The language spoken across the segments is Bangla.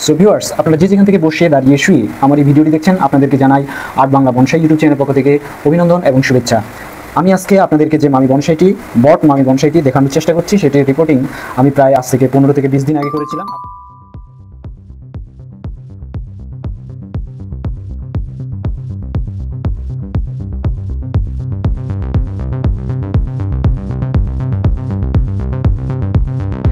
সো ভিউয়ার্স, আপনারা যে যেখান থেকে বসে দাঁড়িয়ে শুয়ে আমার এই ভিডিওটি দেখছেন, আপনাদেরকে জানাই আর্ট বাংলা বনসাই ইউটিউব চ্যানেলের পক্ষ থেকে অভিনন্দন এবং শুভেচ্ছা। আমি আজকে আপনাদেরকে যে মামি বনসাইটি, বট মামি বনসাইটি দেখানোর চেষ্টা করছি, সেটির রিপোর্টিং আমি প্রায় আজ থেকে 15 থেকে 20 দিন আগে করেছিলাম।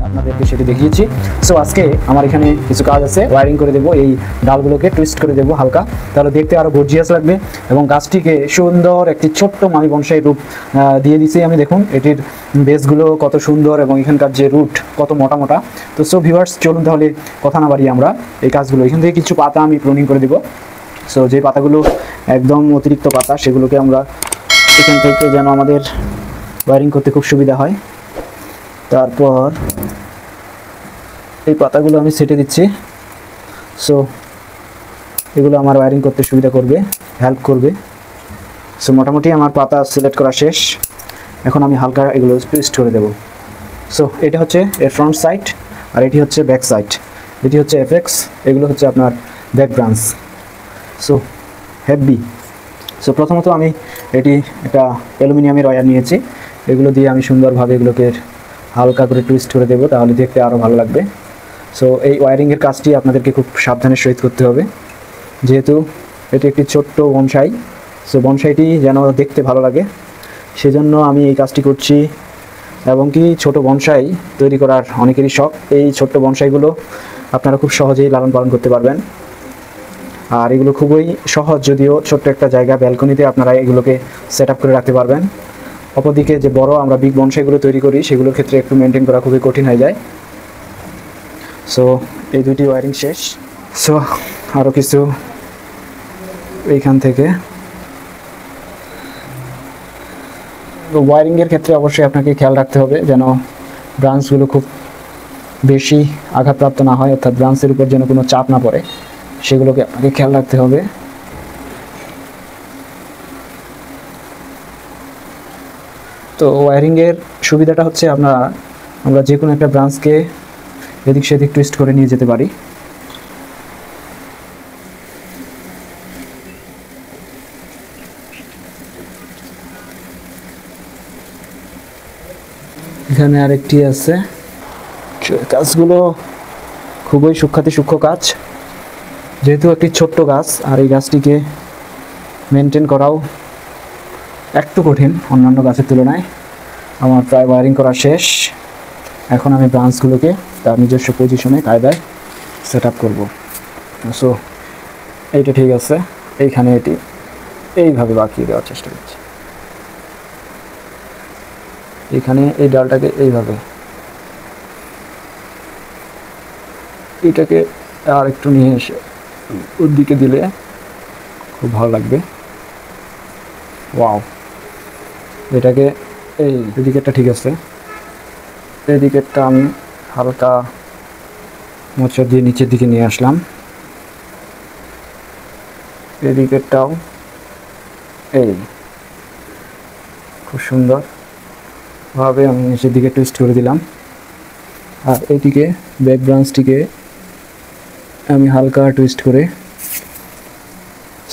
আপনাদেরকে সেটি দেখিয়েছি। সো আজকে আমার এখানে কিছু কাজ আছে, ওয়্যারিং করে দেবো, এই ডালগুলোকে টুইস্ট করে দেবো হালকা, তাহলে দেখতে আরও গর্জিয়াস লাগবে এবং গাছটিকে সুন্দর একটি ছোট্ট মামি বনসাই রূপ দিয়ে দিছি আমি। দেখুন এটির বেসগুলো কত সুন্দর এবং এখানকার যে রুট কত মোটা মোটা। তো সো ভিউয়ার্স, চলুন তাহলে কথা না বাড়িয়ে আমরা এই কাজগুলো, এখান থেকে কিছু পাতা আমি প্রুনিং করে দেবো। সো যে পাতাগুলো একদম অতিরিক্ত পাতা, সেগুলোকে আমরা এখান থেকে যেন আমাদের ওয়্যারিং করতে খুব সুবিধা হয়। তারপর এই পাতাগুলো আমি সেটে দিচ্ছি। সো এগুলো আমার ওয়্যারিং করতে সুবিধা করবে, হেল্প করবে। সো মোটামুটি আমার পাতা সিলেক্ট করা শেষ, এখন আমি হালকা এগুলো টুইস্ট করে দেব। সো এটা হচ্ছে এর ফ্রন্ট সাইড আর এটি হচ্ছে ব্যাক সাইড, এটি হচ্ছে এফেক্স, এগুলো হচ্ছে আপনার back branch. So heavy. So প্রথমত আমি এটি একটা অ্যালুমিনিয়ামের ওয়্যার নিয়েছি, এগুলো দিয়ে আমি সুন্দরভাবে এগুলোকে হালকা করে টুইস্ট করে দেবো, তাহলে দেখতে আরও ভালো লাগবে। সো এই ওয়্যারিংয়ের কাজটি আপনাদেরকে খুব সাবধানের সহিত করতে হবে, যেহেতু এটি একটি ছোট্ট বনসাই। সো বনসাইটি যেন দেখতে ভালো লাগে, সেজন্য আমি এই কাজটি করছি। এবং কি ছোট বনসাই তৈরি করার অনেকেরই শখ, এই ছোট্ট বনসাইগুলো আপনারা খুব সহজেই লালন পালন করতে পারবেন। আর এগুলো খুবই সহজ, যদিও ছোট্ট একটা জায়গা ব্যালকনিতে আপনারা এগুলোকে সেট আপ করে রাখতে পারবেন। অপরদিকে যে বড় আমরা বিগ বনসাইগুলো তৈরি করি, সেগুলোর ক্ষেত্রে একটু মেনটেন করা খুবই কঠিন হয়ে যায়। সো এই দুটি ওয়্যারিং শেষ। সো আরও কিছু এইখান থেকে ওয়্যারিংয়ের ক্ষেত্রে অবশ্যই আপনাকে খেয়াল রাখতে হবে যেন ব্রাঞ্চগুলো খুব বেশি আঘাতপ্রাপ্ত না হয়, অর্থাৎ ব্রাঞ্চের উপর যেন কোনো চাপ না পড়ে, সেগুলোকে আপনাকে খেয়াল রাখতে হবে। তো ওয়্যারিংয়ের সুবিধাটা হচ্ছে আমরা যে কোনো একটা ব্রাঞ্চকে এদিক সেদিক টুইস্ট করে নিয়ে যেতে পারি। এখানে আরেকটি আছে। কাজগুলো খুবই সূক্ষ্ম কাজ, যেহেতু একটি ছোট্ট গাছ আর এই গাছটিকে মেনটেন করাও একটু কঠিন অন্যান্য গাছের তুলনায়। আমার প্রায় ওয়্যারিং করা শেষ, এখন আমি ব্রাঞ্চগুলোকে তার নিজস্ব পজিশনে কায়দায় সেট আপ করবো। সো এইটা ঠিক আছে, এইখানে এটি এইভাবে বাঁকিয়ে দেওয়ার চেষ্টা করছি। এখানে এই ডালটাকে এইভাবে, এটাকে আর একটু নিয়ে এসে ওর দিকে দিলে খুব ভালো লাগবে। ওয়াও, এটাকে এই দিকেরটা ঠিক আছে, এই দিকেরটা আমি হালকা মোচড় দিয়ে নিচের দিকে নিয়ে আসলাম। এই দিকেরটাও এই খুব সুন্দরভাবে আমি নিচের দিকে টুইস্ট করে দিলাম। আর এইদিকে ব্যাক ব্রাঞ্চটিকে আমি হালকা টুইস্ট করে।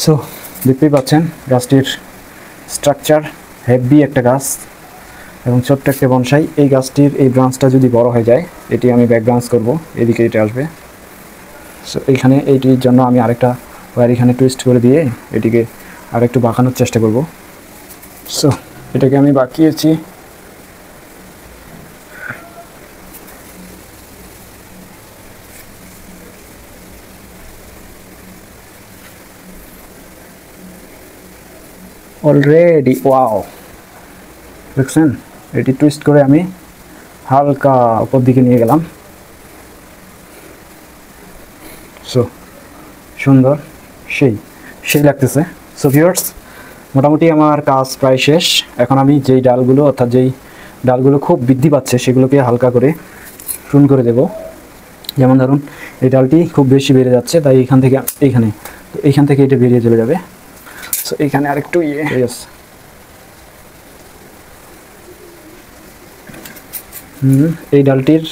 সো দেখতেই পাচ্ছেন গাছটির স্ট্রাকচার, হেভি একটা গাছ এবং ছোট্ট একটা বনসাই। এই গাছটির এই ব্রাঞ্চটা যদি বড় হয়ে যায়, এটি আমি ব্যাক ব্রাঞ্চ করব, এদিকে এটা আসবে। সো এইখানে এইটির জন্য আমি আরেকটা ওয়্যার এখানে টুইস্ট করে দিয়ে এটিকে আরেকটু বাঁকানোর চেষ্টা করব। সো এটাকে আমি বাঁকিয়েছি। অলরেডি ওয়াও, দেখছেন এটি টুইস্ট করে আমি হালকা উপর দিকে নিয়ে গেলাম। সো সুন্দর, সেই লাগতেছে। সো ভিউয়ার্স, মোটামুটি আমার কাজ প্রায় শেষ। এখন আমি যেই ডালগুলো, অর্থাৎ যেই ডালগুলো খুব বৃদ্ধি পাচ্ছে, সেগুলোকে হালকা করে প্রুন করে দেব। যেমন ধরুন এই ডালটি খুব বেশি বেড়ে যাচ্ছে, তাই এইখান থেকে এটা বেরিয়ে চলে যাবে। সো এইখানে আরেকটু এই ডালটির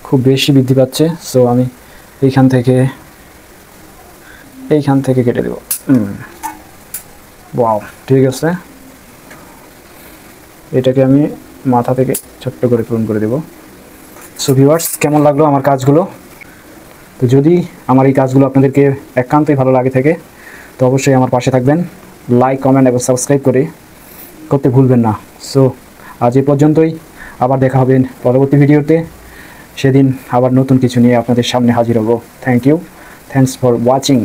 খুব বেশি বৃদ্ধি পাচ্ছে, সো আমি এইখান থেকে কেটে দেব। ওয়াও, ঠিক আছে। এটাকে আমি মাথা থেকে ছোট্ট করে পূরণ করে দেব। সো ভিউয়ার্স, কেমন লাগলো আমার কাজগুলো? তো যদি আমার এই কাজগুলো আপনাদেরকে একান্তই ভালো লাগে থাকে তো অবশ্যই আমার পাশে থাকবেন, লাইক, কমেন্ট এবং সাবস্ক্রাইব করতে ভুলবেন না। সো আজ এই পর্যন্তই, আবার দেখা হবে পরবর্তী ভিডিওতে। সেদিন আবার নতুন কিছু নিয়ে আপনাদের সামনে হাজির হব। Thank you, thanks for watching.